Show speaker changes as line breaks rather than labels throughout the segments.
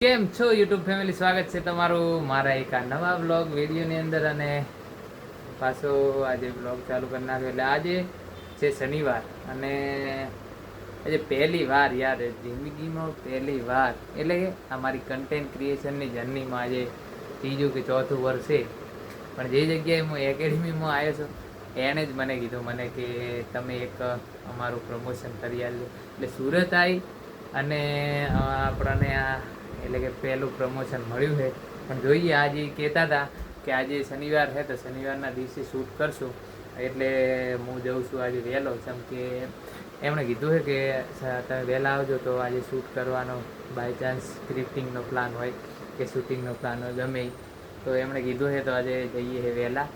કેમ છો YouTube family? સ્વાગત છે તમારું મારા એક આ નવા બ્લોગ વિડીયોની અંદર. અને પાછો આજે બ્લોગ ચાલુ કરી નાખ્યો. એટલે આજે છે શનિવાર અને આજે પહેલી વાર યાર જિંદગીમાં પહેલી વાર એટલે કે અમારી કન્ટેન્ટ ક્રિએશનની જર્નીમાં આજે ત્રીજું કે ચોથું વર્ષ છે. પણ જે જગ્યાએ હું એકેડમીમાં આવ્યો છું એણે જ મને કીધું મને કે તમે એક અમારું પ્રમોશન કરી આપજો. એટલે સુરત આવી અને આપણને આ એટલે કે પહેલું પ્રમોશન મળ્યું છે. પણ જોઈએ, આજે કહેતા હતા કે આજે શનિવાર છે તો શનિવારના દિવસે શૂટ કરશું. એટલે હું જઉં છું આજે વહેલો, જેમ કે એમણે કીધું છે કે તમે વહેલા આવજો તો આજે શૂટ કરવાનો બાય ચાન્સ સ્ક્રિપ્ટિંગનો પ્લાન હોય કે શૂટિંગનો પ્લાન હોય ગમે તો એમણે કીધું છે તો આજે જઈએ છે વહેલા.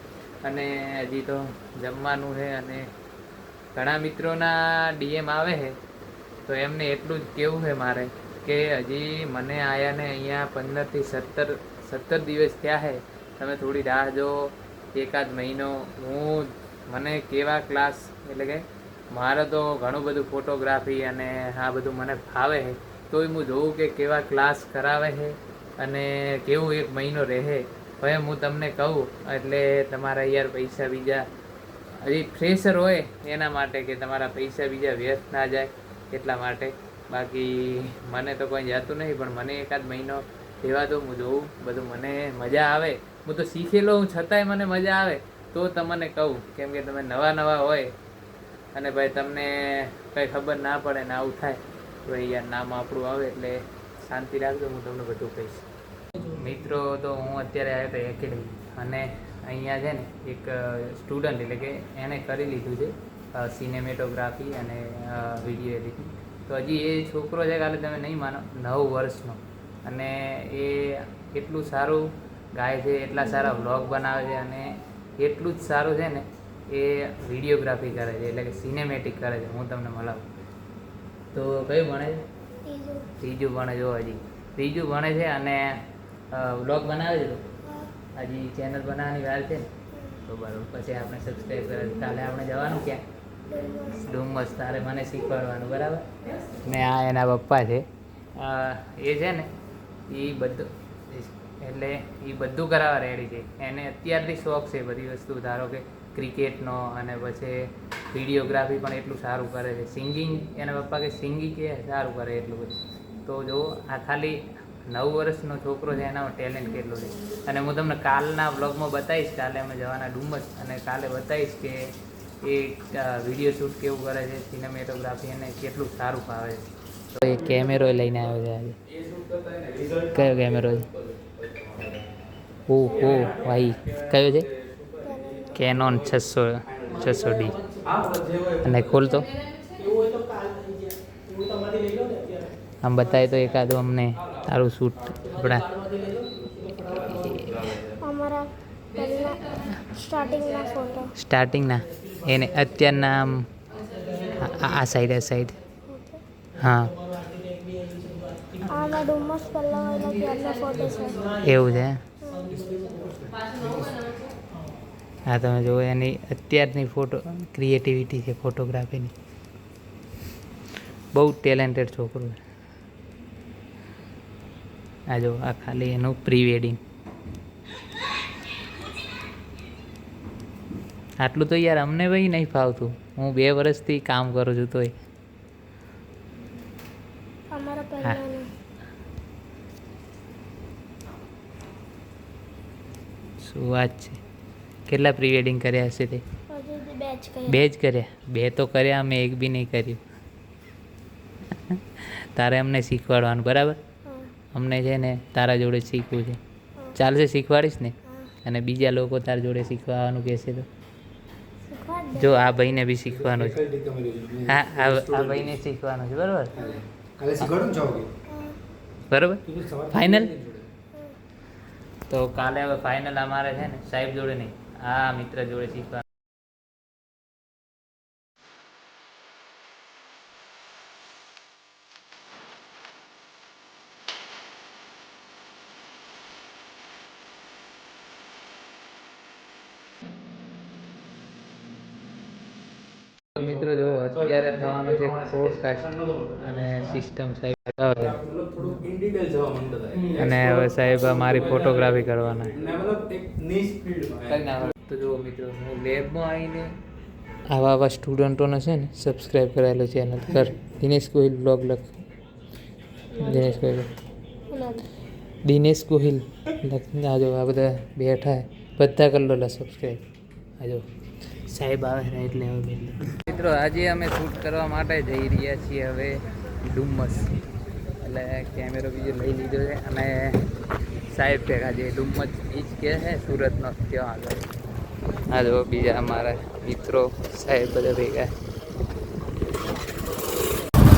અને હજી તો જમવાનું છે અને ઘણા મિત્રોના ડીએમ આવે છે તો એમને એટલું જ કહેવું છે મારે કે હજી મને આયાને અહીંયા 15થી 17 દિવસ થયા છે. તમે થોડી રાહ જો, એકાદ મહિનો. મને કેવા ક્લાસ એટલે કે મારે તો ઘણું બધું ફોટોગ્રાફી અને આ બધું મને ફાવે છે, તોય હું જોઉં કે કેવા ક્લાસ કરાવે છે અને કેવું એક મહિનો રહે. હવે હું તમને કહું એટલે તમારા યાર પૈસા બીજા હજી ફ્રેશર હોય એના માટે કે તમારા પૈસા બીજા વ્યર્થ ના જાય એટલા માટે. બાકી મને તો કોઈ જતું નહીં, પણ મને એકાદ મહિનો રહેવા દો, હું જોઉં બધું, મને મજા આવે. હું તો શીખેલો હું છતાંય મને મજા આવે તો તમને કહું, કેમ કે તમે નવા નવા હોય અને ભાઈ તમને કંઈ ખબર ના પડે ને આવું થાય તો યાર નામ આપણું આવે. એટલે શાંતિ રાખજો, હું તમને બધું કહીશ. મિત્રો, તો હું અત્યારે આવ્યો હતો એકેડમી અને અહીંયા છે ને એક સ્ટુડન્ટ એટલે કે એણે કરી લીધું છે સિનેમેટોગ્રાફી અને વિડીયો એડિટિંગ. તો હજી એ છોકરો છે કાલે તમે નહીં માનો 9 વર્ષનો, અને એ એટલું સારું ગાય છે, એટલા સારા વ્લોગ બનાવે છે અને એટલું જ સારું છે ને એ વિડીયોગ્રાફી કરે છે એટલે કે સિનેમેટિક કરે છે. હું તમને મળાવું. તો કયું ભણે છે? ત્રીજું ભણે. જો હજી ત્રીજું ભણે છે અને વ્લોગ બનાવે છે. તો હજી ચેનલ બનાવવાની વાર છે ને તો બરાબર, પછી આપણે સબસ્ક્રાઈબ કરે. કાલે આપણે જવાનું ક્યાં? ડુમસ. તારે મને શીખવાડવાનું, બરાબર? ને આ એના પપ્પા છે. એ છે ને એ બધું એટલે એ બધું કરાવવા રેડી છે. એને અત્યારથી શોખ છે બધી વસ્તુ, ધારો કે ક્રિકેટનો, અને પછી વિડીયોગ્રાફી પણ એટલું સારું કરે છે. સિંગિંગ એના પપ્પા કે સિંગિંગ કે સારું કરે એટલું બધું. તો જો આ ખાલી 9 વર્ષનો છોકરો છે, એનામાં ટેલેન્ટ કેટલું છે. અને હું તમને કાલના વ્લોગમાં બતાવીશ. કાલે અમે જવાના ડુમસ અને કાલે બતાવીશ કે એ વિડીયો શૂટ કેવું કરે છે, સિનેમેટોગ્રાફી એને કેટલું સારું ફાવે છે. તો એ કેમેરો લઈને આવ્યો છે આજે. કયો કેમેરો છે? ઓહો ભાઈ, કયો છે? Canon 600D. અને ખોલતો આમ બતાવે તો એકાદું અમને તારું શૂટ આપણા સ્ટાર્ટિંગના એને અત્યારના આમ આ સાઈડ હા એવું છે. હા, તમે જુઓ એની અત્યારની ફોટો ક્રિએટિવિટી છે ફોટોગ્રાફીની. બહુ ટેલેન્ટેડ છોકરો છે. આ જો આ ખાલી એનું પ્રી વેડિંગ. આટલું તો યાર અમને ભાઈ નહીં ફાવતું. હું 2 વર્ષથી કામ કરું છું તોય. હા, શું વાત છે? કેટલા પ્રી વેડિંગ કર્યા હશે તે? 2 જ કર્યા? 2 તો કર્યા, અમે એક બી નહીં કર્યું. તારે અમને શીખવાડવાનું, બરાબર? અમને છે ને તારા જોડે શીખવું છે. ચાલશે? શીખવાડીશ ને? અને બીજા લોકો તારા જોડે શીખવાનું કહેશે તો જો આ ભાઈને બી શીખવાનું છે. હા, આ ભાઈને શીખવાનું છે, બરાબર? બરાબર, ફાઇનલ. તો કાલે હવે ફાઇનલ અમારે છે ને સાહેબ જોડે નહીં, આ મિત્ર જોડે શીખવાનું. મિત્રો, જો અત્યારે થવાનું છે પોડકાસ્ટ અને સિસ્ટમ સાહેબ અને હવે સાહેબ મારી ફોટોગ્રાફી કરવાના તો જુઓ મિત્રો હું લેબમાં આવીને આવા સ્ટુડન્ટોને છે ને સબસ્ક્રાઈબ કરાયેલો છે એના કર દિનેશ ગોહિલ બ્લોગ લખ દિનેશ ગોહિલ લખીને આજો આ બધા બેઠા બધા કરી લો સબસ્ક્રાઈબ આજો સાહેબ આવે ને એટલે હવે મિત્રો આજે અમે શૂટ કરવા માટે જઈ રહ્યા છીએ હવે ડુમ્મસ એટલે કેમેરો બીજો લઈ લીધો છે અને સાહેબ ભેગા જે ડુમ્મસ બીચ કે છે સુરતનો ત્યાં આગળ આ જો બીજા અમારા મિત્રો સાહેબ બધા ભેગા.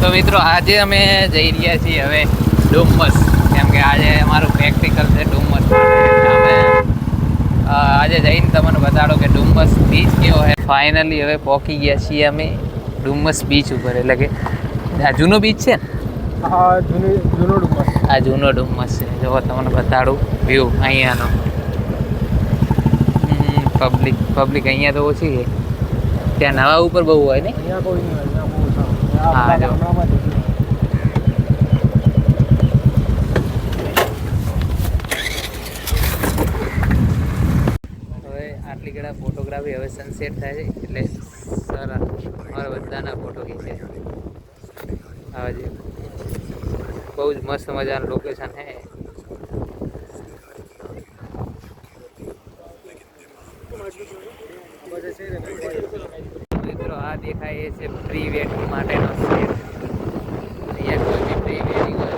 તો મિત્રો આજે અમે જઈ રહ્યા છીએ હવે ડુમ્મસ કેમ કે આજે અમારું પ્રેક્ટિકલ છે ડુમ્મસ અમે આજે જઈને તમને બતાડો કે ડુમ્મસ બીચ કેવો છે. ફાઇનલી હવે પહોંચી ગયા છીએ અમે ડુમ્મસ બીચ ઉપર એટલે કે આ જૂનો બીચ છે ને
હા જૂનો ડુમ્મસ
આ જૂનો ડુમ્મસ છે જો તમને બતાડું વ્યૂ અહીંયાનો પબ્લિક અહીંયા તો ઓછી છે ત્યાં નવા ઉપર બહુ હોય ને
અહીંયા કોઈ નહીં અહીંયા બહુ સારું
હા જો હવે આટલી ઘણા ફોટોગ્રાફી હવે સનસેટ થાય છે એટલે સર અમારા બધાના ફોટો ખીચે આવે છે બહુ જ મસ્ત મજાનું લોકેશન છે. મિત્રો આ દેખાય એ છે પ્રી વેડિંગ માટેનો સેટ અહીંયા કોઈ બી પ્રી વેડિંગ હોય